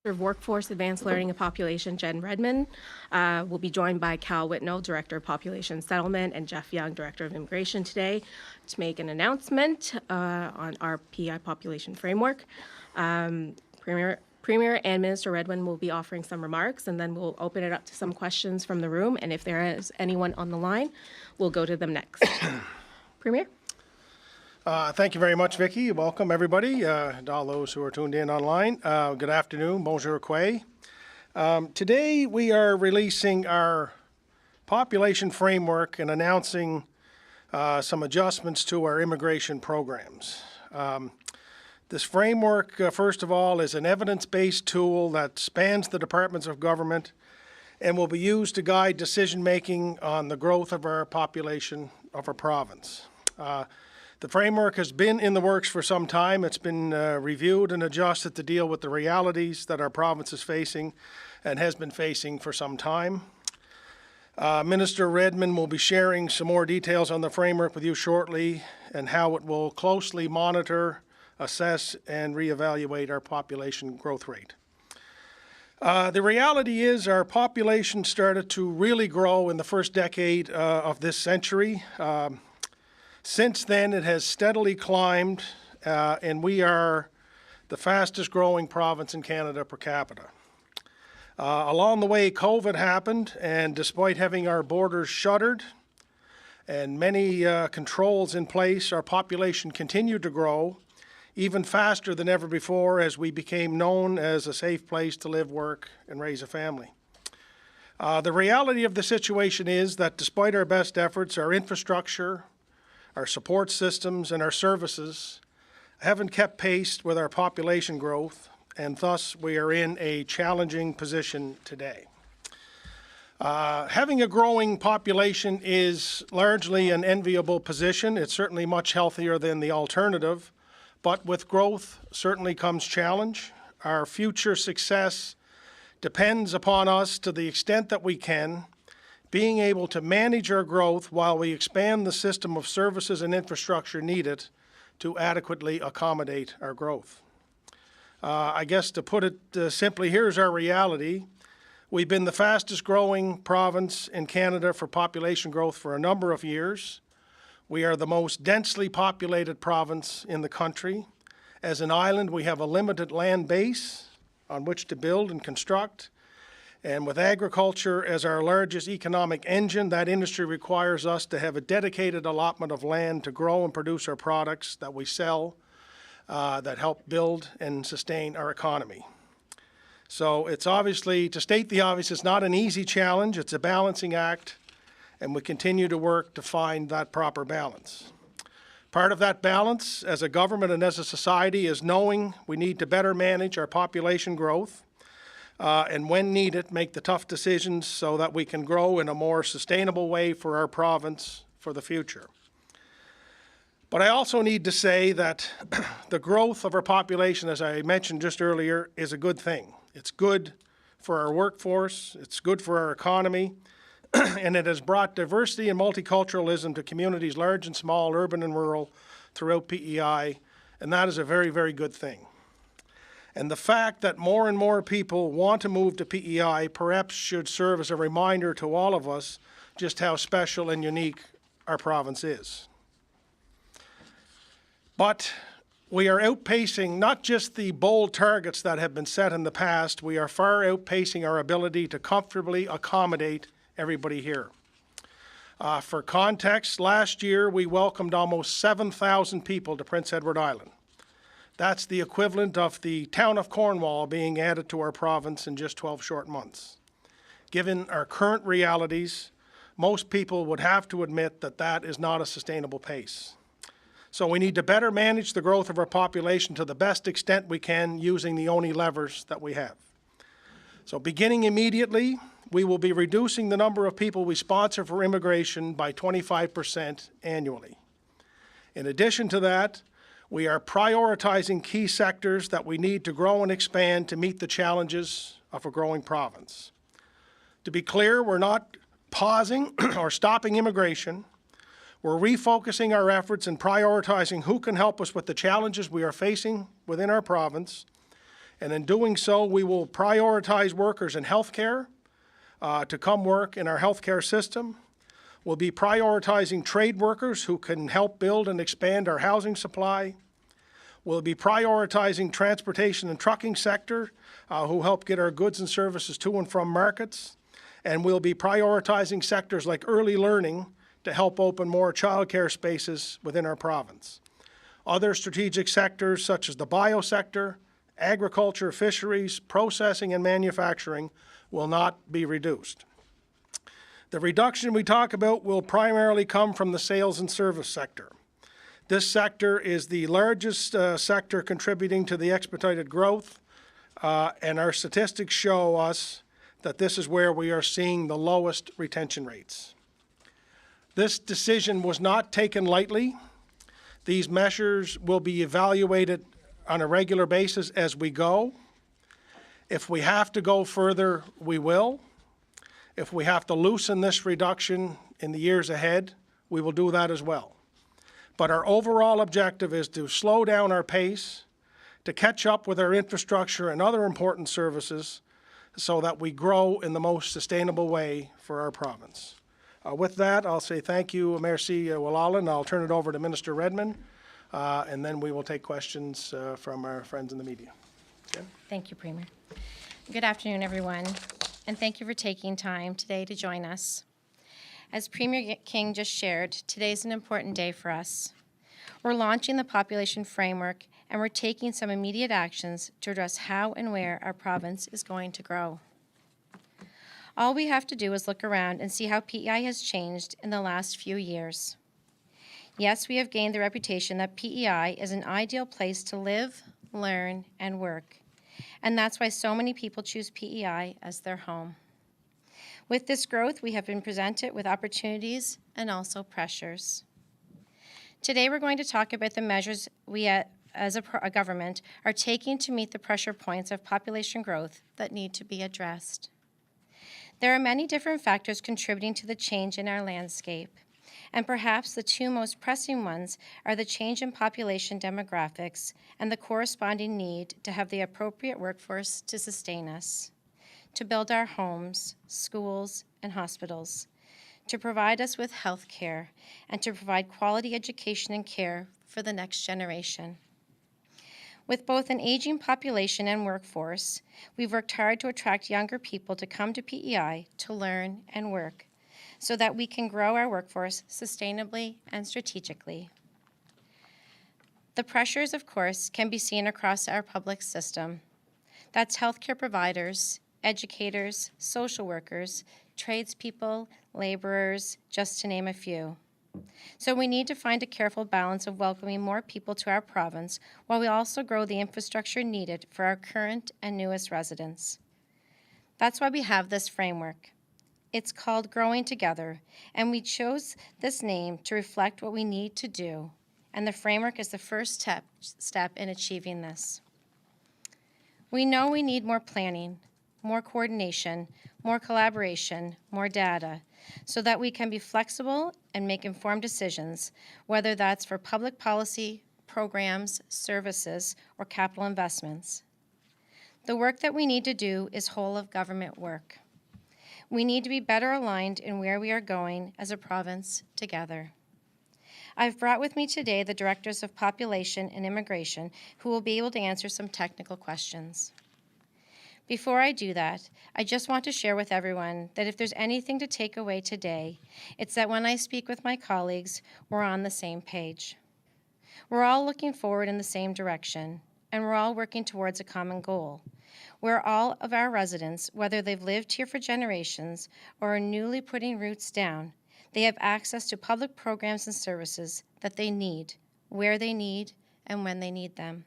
of Workforce, Advanced Learning and Population, Jen Redmond, will be joined by Cal Whitnell, Director of Population Settlement, and Jeff Young, Director of Immigration today to make an announcement on our PEI population framework. Premier and Minister Redmond will be offering some remarks, and then we'll open it up to some questions from the room. And if there is anyone on the line, we'll go to them next. Premier? Thank you very much, Vicki. Welcome, everybody, and all those who are tuned in online. Good afternoon. Bonjour, Quay. Today, we are releasing our population framework and announcing some adjustments to our immigration programs. This framework, first of all, is an evidence-based tool that spans the departments of government and will be used to guide decision-making on the growth of our population of our province. The framework has been in the works for some time. It's been reviewed and adjusted to deal with the realities that our province is facing and has been facing for some time. Minister Redmond will be sharing some more details on the framework with you shortly and how it will closely monitor, assess, and reevaluate our population growth rate. The reality is our population started to really grow in the first decade of this century. Since then, it has steadily climbed, and we are the fastest growing province in Canada per capita. Along the way, COVID happened, and despite having our borders shuttered and many controls in place, our population continued to grow even faster than ever before as we became known as a safe place to live, work, and raise a family. The reality of the situation is that despite our best efforts, our infrastructure, our support systems, and our services haven't kept pace with our population growth, and thus we are in a challenging position today. Having a growing population is largely an enviable position. It's certainly much healthier than the alternative, but with growth certainly comes challenge. Our future success depends upon us to the extent that we can, being able to manage our growth while we expand the system of services and infrastructure needed to adequately accommodate our growth. I guess to put it simply, here's our reality. We've been the fastest growing province in Canada for population growth for a number of years. We are the most densely populated province in the country. As an island, we have a limited land base on which to build and construct. And with agriculture as our largest economic engine, that industry requires us to have a dedicated allotment of land to grow and produce our products that we sell that help build and sustain our economy. So it's obviously, to state the obvious, it's not an easy challenge. It's a balancing act, and we continue to work to find that proper balance. Part of that balance as a government and as a society is knowing we need to better manage our population growth and when needed, make the tough decisions so that we can grow in a more sustainable way for our province for the future. But I also need to say that the growth of our population, as I mentioned just earlier, is a good thing. It's good for our workforce, it's good for our economy, and it has brought diversity and multiculturalism to communities large and small, urban and rural, throughout PEI, and that is a very, very good thing. And the fact that more and more people want to move to PEI perhaps should serve as a reminder to all of us just how special and unique our province is. But we are outpacing not just the bold targets that have been set in the past, we are far outpacing our ability to comfortably accommodate everybody here. For context, last year we welcomed almost 7,000 people to Prince Edward Island. That's the equivalent of the town of Cornwall being added to our province in just 12 short months. Given our current realities, most people would have to admit that that is not a sustainable pace. So we need to better manage the growth of our population to the best extent we can using the only levers that we have. So beginning immediately, we will be reducing the number of people we sponsor for immigration by 25% annually. In addition to that, we are prioritizing key sectors that we need to grow and expand to meet the challenges of a growing province. To be clear, we're not pausing or stopping immigration. We're refocusing our efforts and prioritizing who can help us with the challenges we are facing within our province And in doing so, we will prioritize workers in healthcare to come work in our healthcare system. We'll be prioritizing trade workers who can help build and expand our housing supply. We'll be prioritizing transportation and trucking sector who help get our goods and services to and from markets. And we'll be prioritizing sectors like early learning to help open more childcare spaces within our province. Other strategic sectors such as the biosector, agriculture, fisheries, processing, and manufacturing will not be reduced. The reduction we talk about will primarily come from the sales and service sector. This sector is the largest sector contributing to the expedited growth, and our statistics show us that this is where we are seeing the lowest retention rates. This decision was not taken lightly. These measures will be evaluated on a regular basis as we go. If we have to go further, we will. If we have to loosen this reduction in the years ahead, we will do that as well. But our overall objective is to slow down our pace, to catch up with our infrastructure and other important services so that we grow in the most sustainable way for our province. With that, I'll say thank you, Merci Walalan. I'll turn it over to Minister Redmond, and then we will take questions from our friends in the media. Jen? Thank you, Premier. Good afternoon, everyone, and thank you for taking time today to join us. As Premier King just shared, today is an important day for us. We're launching the population framework, and we're taking some immediate actions to address how and where our province is going to grow. All we have to do is look around and see how PEI has changed in the last few years. Yes, we have gained the reputation that PEI is an ideal place to live, learn, and work. And that's why so many people choose PEI as their home. With this growth, we have been presented with opportunities and also pressures. Today, we're going to talk about the measures we as a government are taking to meet the pressure points of population growth that need to be addressed. There are many different factors contributing to the change in our landscape, and perhaps the two most pressing ones are the change in population demographics and the corresponding need to have the appropriate workforce to sustain us, to build our homes, schools, and hospitals, to provide us with health care, and to provide quality education and care for the next generation. With both an aging population and workforce, we've worked hard to attract younger people to come to PEI to learn and work so that we can grow our workforce sustainably and strategically. The pressures, of course, can be seen across our public system. That's healthcare providers, educators, social workers, tradespeople, laborers, just to name a few. So we need to find a careful balance of welcoming more people to our province while we also grow the infrastructure needed for our current and newest residents. That's why we have this framework. It's called Growing Together, and we chose this name to reflect what we need to do, and the framework is the first step in achieving this. We know we need more planning, more coordination, more collaboration, more data, so that we can be flexible and make informed decisions, whether that's for public policy, programs, services, or capital investments. The work that we need to do is whole of government work. We need to be better aligned in where we are going as a province together. I've brought with me today the Directors of Population and Immigration who will be able to answer some technical questions. Before I do that, I just want to share with everyone that if there's anything to take away today, it's that when I speak with my colleagues, we're on the same page. We're all looking forward in the same direction, and we're all working towards a common goal, where all of our residents, whether they've lived here for generations or are newly putting roots down, they have access to public programs and services that they need, where they need, and when they need them.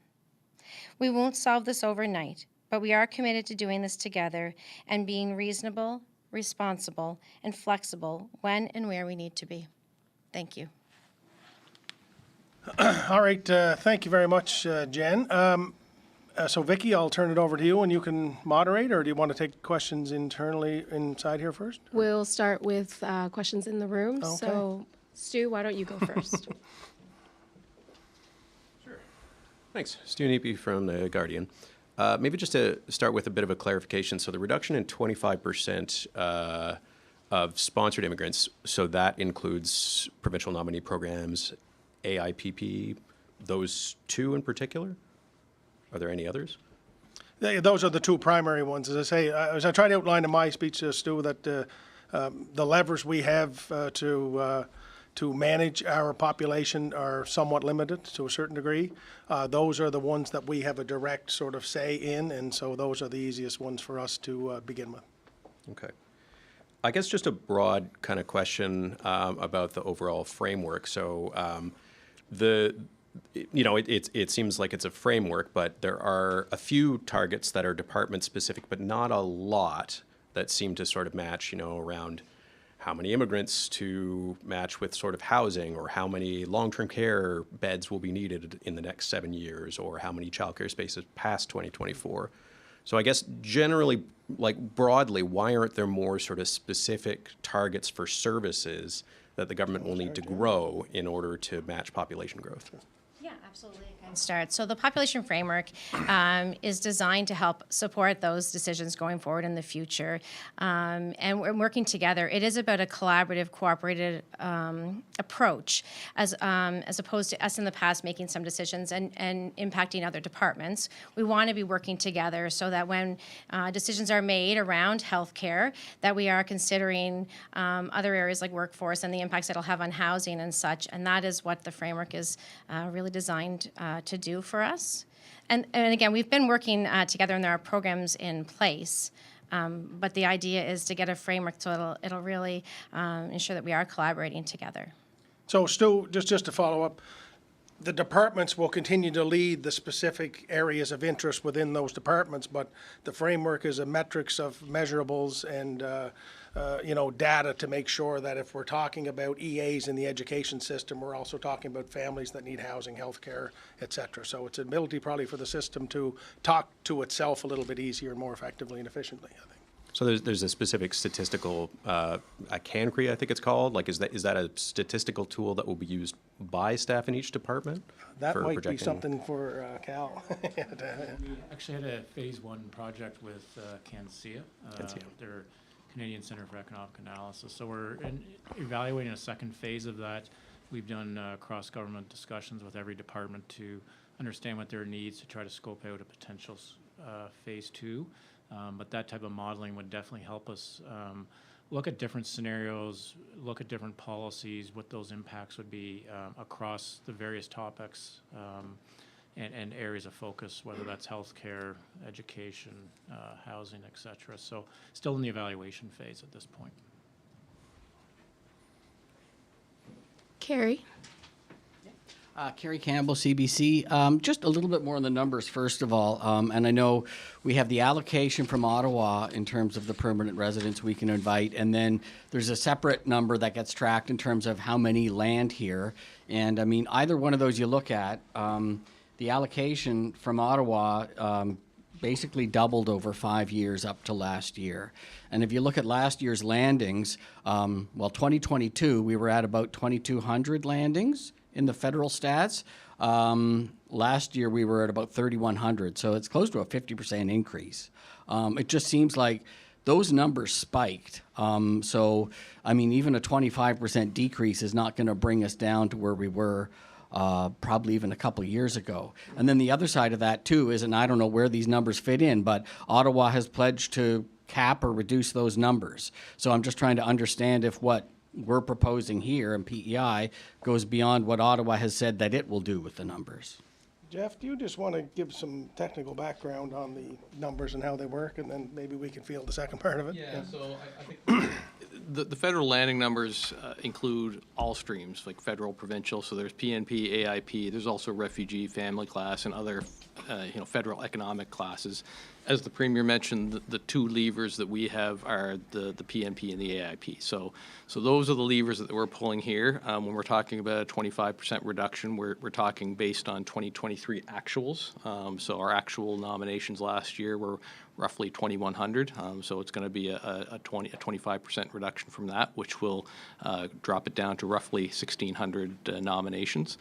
We won't solve this overnight, but we are committed to doing this together and being reasonable, responsible, and flexible when and where we need to be. Thank you. All right, thank you very much, Jen. So Vicki, I'll turn it over to you and you can moderate, or do you want to take questions internally inside here first? We'll start with questions in the room. Okay. So, Stu, why don't you go first? Thanks. Stu Neepy from The Guardian. Maybe just to start with a bit of a clarification. So the reduction in 25% of sponsored immigrants, so that includes provincial nominee programs, AIPP, those two in particular? Are there any others? Those are the two primary ones. As I say, as I tried to outline in my speech, Stu, that the levers we have to manage our population are somewhat limited to a certain degree. Those are the ones that we have a direct sort of say in, and so those are the easiest ones for us to begin with. Okay. I guess just a broad kind of question about the overall framework. So it seems like it's a framework, but there are a few targets that are department specific, but not a lot that seem to sort of match, around how many immigrants to match with sort of housing, or how many long-term care beds will be needed in the next 7 years, or how many childcare spaces past 2024. So I guess generally, like broadly, why aren't there more sort of specific targets for services that the government will need to grow in order to match population growth? Yeah, absolutely. I can start. So the population framework is designed to help support those decisions going forward in the future. And we're working together. It is about a collaborative, cooperative approach, as opposed to us in the past making some decisions and impacting other departments. We want to be working together so that when decisions are made around healthcare, that we are considering other areas like workforce and the impacts it'll have on housing and such. And that is what the framework is really designed to do for us. And again, we've been working together, and there are programs in place. But the idea is to get a framework so it'll really ensure that we are collaborating together. So Stu, just to follow up, the departments will continue to lead the specific areas of interest within those departments, but the framework is a metrics of measurables and data to make sure that if we're talking about EAs in the education system, we're also talking about families that need housing, healthcare, et cetera. So it's an ability probably for the system to talk to itself a little bit easier and more effectively and efficiently, I think. So there's a specific statistical, a CANCRE, I think it's called. Like, is that a statistical tool that will be used by staff in each department? That for might projecting? be something for Cal. We actually had a phase 1 project with CANCIA, their Canadian Centre for Economic Analysis. So we're evaluating a second phase of that. We've done cross-government discussions with every department to understand what their needs to try to scope out a potential phase 2. But that type of modeling would definitely help us look at different scenarios, look at different policies, what those impacts would be across the various topics and areas of focus, whether that's healthcare, education, housing, et cetera. So still in the evaluation phase at this point. Carrie? Kerry Campbell, CBC. Just a little bit more on the numbers, first of all. And I know we have the allocation from Ottawa in terms of the permanent residents we can invite. And then there's a separate number that gets tracked in terms of how many land here. And I mean, either one of those you look at, the allocation from Ottawa basically doubled over 5 years up to last year. And if you look at last year's landings, 2022, we were at about 2,200 landings in the federal stats. Last year we were at about 3,100, so it's close to a 50% increase. It just seems like those numbers spiked. So, I mean, even a 25% decrease is not going to bring us down to where we were probably even a couple of years ago. And then the other side of that, too, is, and I don't know where these numbers fit in, but Ottawa has pledged to cap or reduce those numbers. So I'm just trying to understand if what we're proposing here in PEI goes beyond what Ottawa has said that it will do with the numbers. Jeff, do you just want to give some technical background on the numbers and how they work, and then maybe we can field the second part of it? Yeah, so I think the federal landing numbers include all streams, like federal, provincial. So there's PNP, AIP. There's also refugee, family class, and other federal economic classes. As the Premier mentioned, the two levers that we have are the PNP and the AIP. So those are the levers that we're pulling here. When we're talking about a 25% reduction, we're talking based on 2023 actuals. So our actual nominations last year were roughly 2,100. So it's going to be a 25% reduction from that, which will drop it down to roughly 1,600 nominations.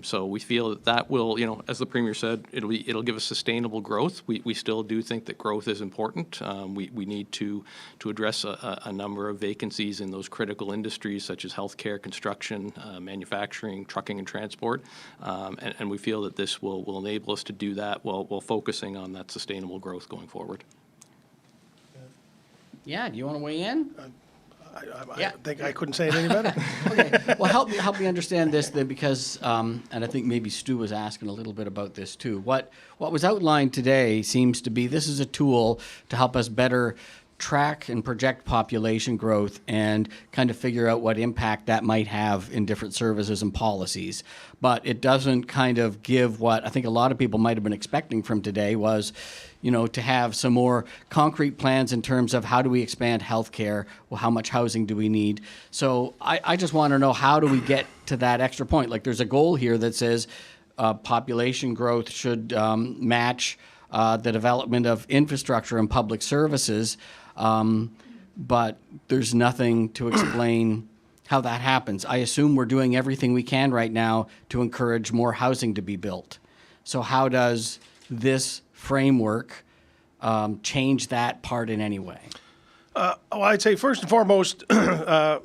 So we feel that that will, as the Premier said, it'll give us sustainable growth. We still do think that growth is important. We need to address a number of vacancies in those critical industries such as healthcare, construction, manufacturing, trucking, and transport. And we feel that this will enable us to do that while focusing on that sustainable growth going forward. Yeah, do you want to weigh in? I think I couldn't say it any better. Okay, well, help me understand this then, because, and I think maybe Stu was asking a little bit about this too. What was outlined today seems to be this is a tool to help us better track and project population growth and kind of figure out what impact that might have in different services and policies. But it doesn't kind of give what I think a lot of people might have been expecting from today was, to have some more concrete plans in terms of how do we expand healthcare, well, how much housing do we need? So I just want to know, how do we get to that extra point? Like, there's a goal here that says population growth should match the development of infrastructure and public services, but there's nothing to explain how that happens. I assume we're doing everything we can right now to encourage more housing to be built. So how does this framework change that part in any way? Well, I'd say first and foremost, our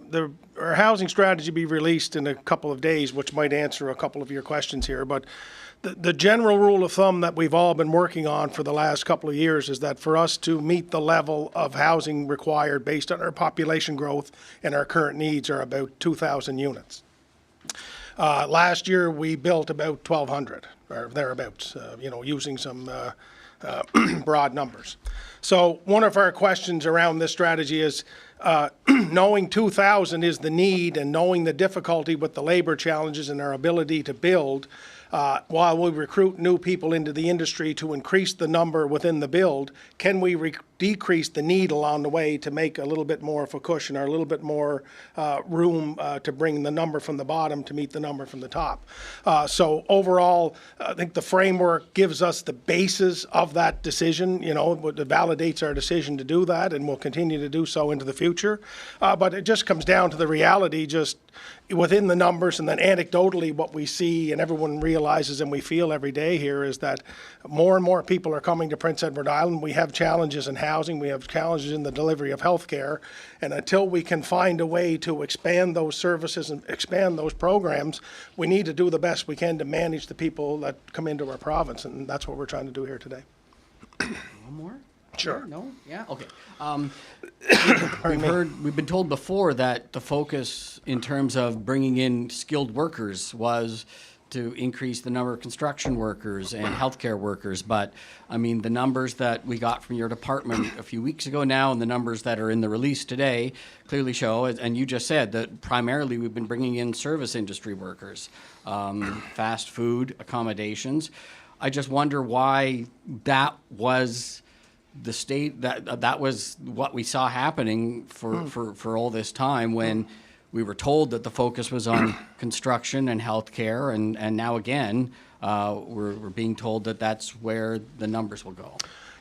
housing strategy be released in a couple of days, which might answer a couple of your questions here. But the general rule of thumb that we've all been working on for the last couple of years is that for us to meet the level of housing required based on our population growth and our current needs are about 2,000 units. Last year, we built about 1,200 or thereabouts, using some broad numbers. So one of our questions around this strategy is knowing 2,000 is the need and knowing the difficulty with the labor challenges and our ability to build, while we recruit new people into the industry to increase the number within the build, can we decrease the need along the way to make a little bit more of a cushion or a little bit more room to bring the number from the bottom to meet the number from the top? So overall, I think the framework gives us the basis of that decision, it validates our decision to do that, and we'll continue to do so into the future. But it just comes down to the reality, just within the numbers, and then anecdotally what we see and everyone realizes and we feel every day here is that more and more people are coming to Prince Edward Island. We have challenges in housing, we have challenges in the delivery of health care, and until we can find a way to expand those services and expand those programs, we need to do the best we can to manage the people that come into our province, and that's what we're trying to do here today. One more? Sure. No? Yeah? Okay. We've been told before that the focus in terms of bringing in skilled workers was to increase the number of construction workers and healthcare workers. But I mean, the numbers that we got from your department a few weeks ago now and the numbers that are in the release today clearly show, and you just said that primarily we've been bringing in service industry workers, fast food, accommodations. I just wonder why that was the state, that was what we saw happening for all this time when we were told that the focus was on construction and healthcare, and now again, we're being told that that's where the numbers will go.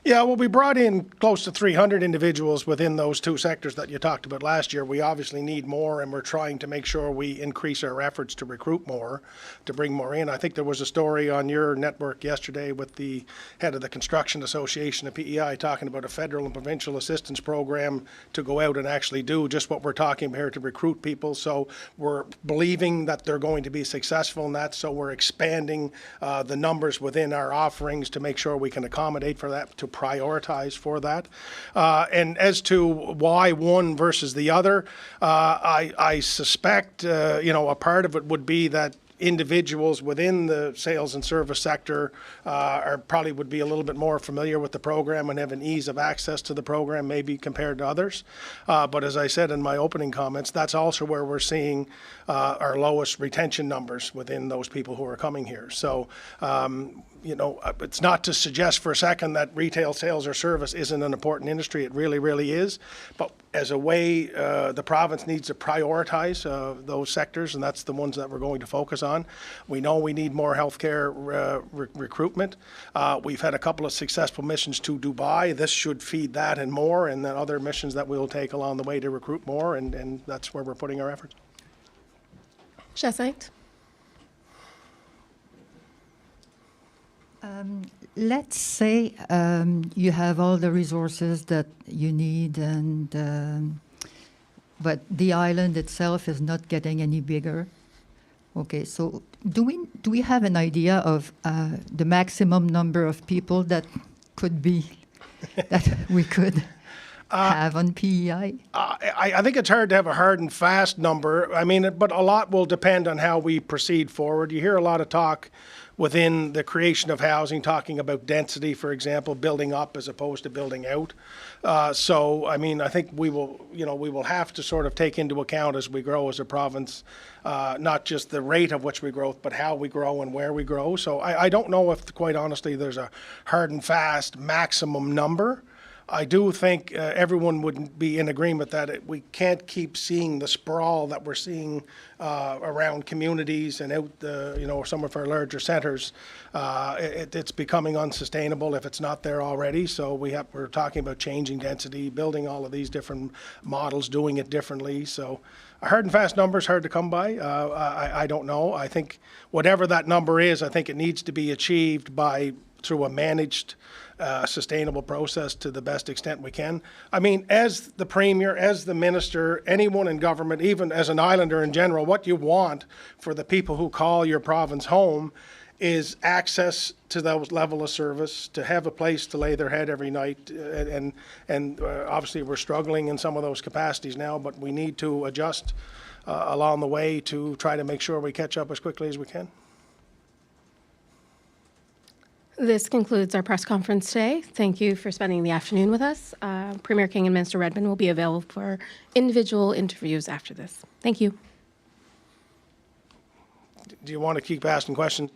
Yeah, well, we brought in close to 300 individuals within those two sectors that you talked about last year. We obviously need more, and we're trying to make sure we increase our efforts to recruit more, to bring more in. I think there was a story on your network yesterday with the head of the Construction Association of PEI talking about a federal and provincial assistance program to go out and actually do just what we're talking about here, to recruit people. So we're believing that they're going to be successful in that, so we're expanding the numbers within our offerings to make sure we can accommodate for that, to prioritize for that. And as to why one versus the other, I suspect, a part of it would be that individuals within the sales and service sector probably would be a little bit more familiar with the program and have an ease of access to the program maybe compared to others. But as I said in my opening comments, that's also where we're seeing our lowest retention numbers within those people who are coming here. So, it's not to suggest for a second that retail sales or service isn't an important industry. It really, really is. But as a way, the province needs to prioritize those sectors, and that's the ones that we're going to focus on. We know we need more healthcare recruitment. We've had a couple of successful missions to Dubai. This should feed that and more, and then other missions that we'll take along the way to recruit more, and that's where we're putting our efforts. Jacinth? Let's say you have all the resources that you need, and but the island itself is not getting any bigger. Okay, so do we have an idea of the maximum number of people that could be that we could have on PEI? I think it's hard to have a hard and fast number. I mean, but a lot will depend on how we proceed forward. You hear a lot of talk within the creation of housing, talking about density, for example, building up as opposed to building out. So, I mean, I think we will have to sort of take into account as we grow as a province, not just the rate of which we grow, but how we grow and where we grow. So I don't know if, quite honestly, there's a hard and fast maximum number. I do think everyone would be in agreement that we can't keep seeing the sprawl that we're seeing around communities and out, some of our larger centres. It's becoming unsustainable if it's not there already. So we're talking about changing density, building all of these different models, doing it differently. So a hard and fast number is hard to come by. I don't know. I think whatever that number is, I think it needs to be achieved through a managed, sustainable process to the best extent we can. I mean, as the Premier, as the Minister, anyone in government, even as an islander in general, what you want for the people who call your province home is access to that level of service, to have a place to lay their head every night. And obviously we're struggling in some of those capacities now, but we need to adjust along the way to try to make sure we catch up as quickly as we can. This concludes our press conference today. Thank you for spending the afternoon with us. Premier King and Minister Redmond will be available for individual interviews after this. Thank you. Do you want to keep asking questions?